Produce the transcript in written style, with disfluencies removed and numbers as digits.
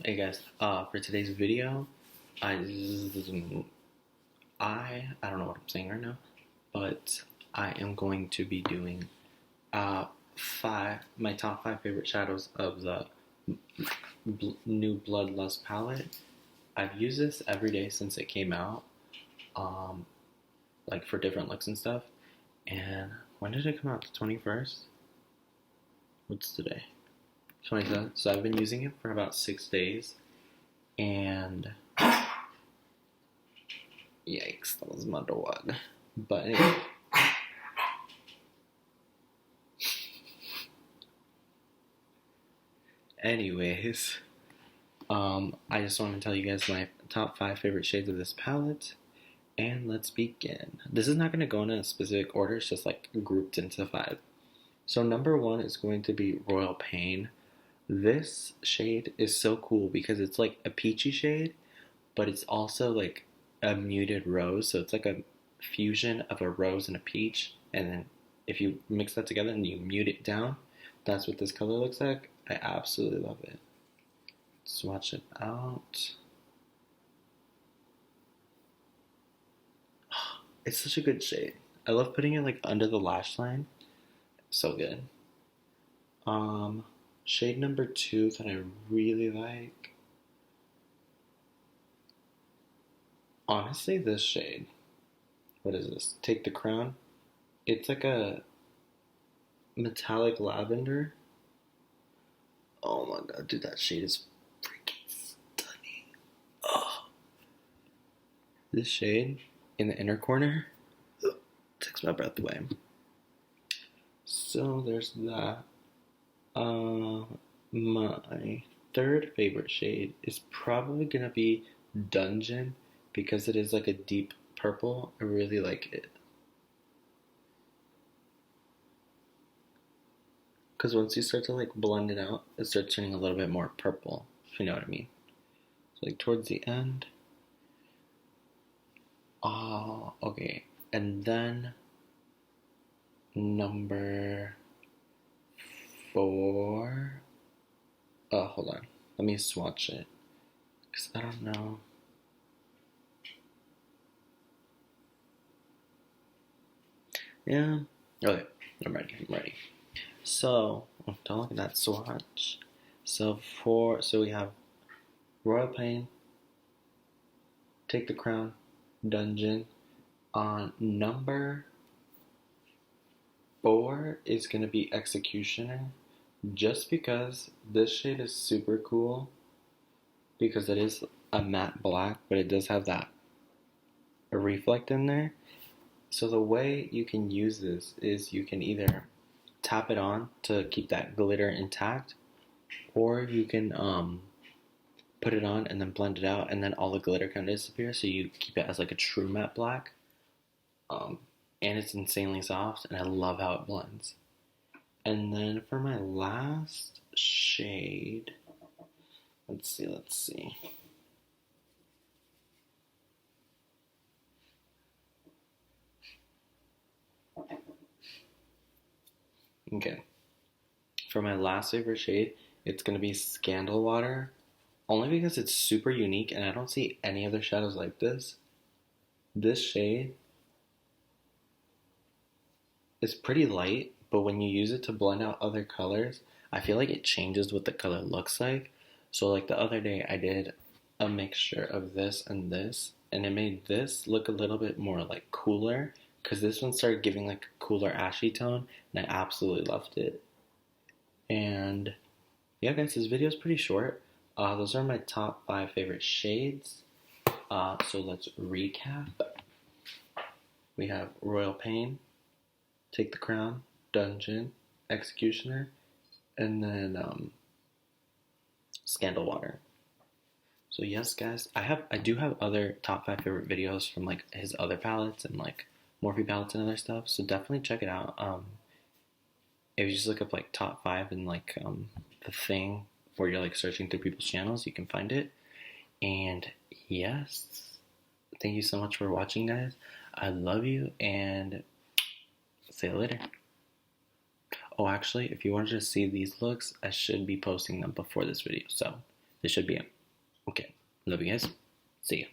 Hey guys, for today's video, I I don't know what I'm saying right now, but I am going to be doing my top five favorite shadows of the new Bloodlust palette. I've used this every day since it came out, um, like for different looks and stuff. And when did it come out? The 21st? What's today? 27th. So I've been using it for about 6 days, and yikes, that was my dog. But anyway, anyways, I just want to tell you guys my top five favorite shades of this palette, and let's begin. This is not going to go in a specific order, it's just like grouped into five. So number one is going to be Royal Pain. This shade is so cool because it's like a peachy shade, but it's also like a muted rose, so it's like a fusion of a rose and a peach, and then if you mix that together and you mute it down, that's what this color looks like. I absolutely love it. Swatch it out. It's such a good shade. I love putting it like under the lash line. So good. Shade number two that I really like. Honestly, this shade. What is this? Take the Crown. It's like a metallic lavender. Oh my god, dude, that shade is freaking stunning. Oh, this shade in the inner corner takes my breath away. So there's that. My third favorite shade is probably gonna be Dungeon because it is like a deep purple. I really like it. Because once you start to like blend it out, it starts turning a little bit more purple, if you know what I mean. So like towards the end. Oh, okay. And then number four. Oh, hold on. Let me swatch it. Because I don't know. Yeah. Okay. I'm ready. So, don't look at that swatch. So we have Royal Pain, Take the Crown, Dungeon. On number four is gonna be Executioner, just because this shade is super cool. Because it is a matte black, but it does have that reflect in there. So the way you can use this is you can either tap it on to keep that glitter intact, or you can put it on and then blend it out, and then all the glitter kind of disappears, so you keep it as like a true matte black. And it's insanely soft, and I love how it blends. And then for my last shade, let's see. Okay. For my last favorite shade, it's going to be Scandal Water. Only because it's super unique and I don't see any other shadows like this. This shade is pretty light, but when you use it to blend out other colors, I feel like it changes what the color looks like. So like the other day I did a mixture of this, and it made this look a little bit more like cooler, because this one started giving like a cooler ashy tone, and I absolutely loved it. And yeah, guys, this video is pretty short. Those are my top five favorite shades. So let's recap. We have Royal Pain, Take the Crown, Dungeon, Executioner, and then Scandal Water. So yes, guys, I do have other top five favorite videos from like his other palettes and like Morphe palettes and other stuff. So definitely check it out. If you just look up like top five and like the thing where you're like searching through people's channels, you can find it. And yes, thank you so much for watching, guys. I love you, and see you later. Oh, actually, if you wanted to see these looks, I should be posting them before this video. So This should be it. Okay. Love you guys. See ya.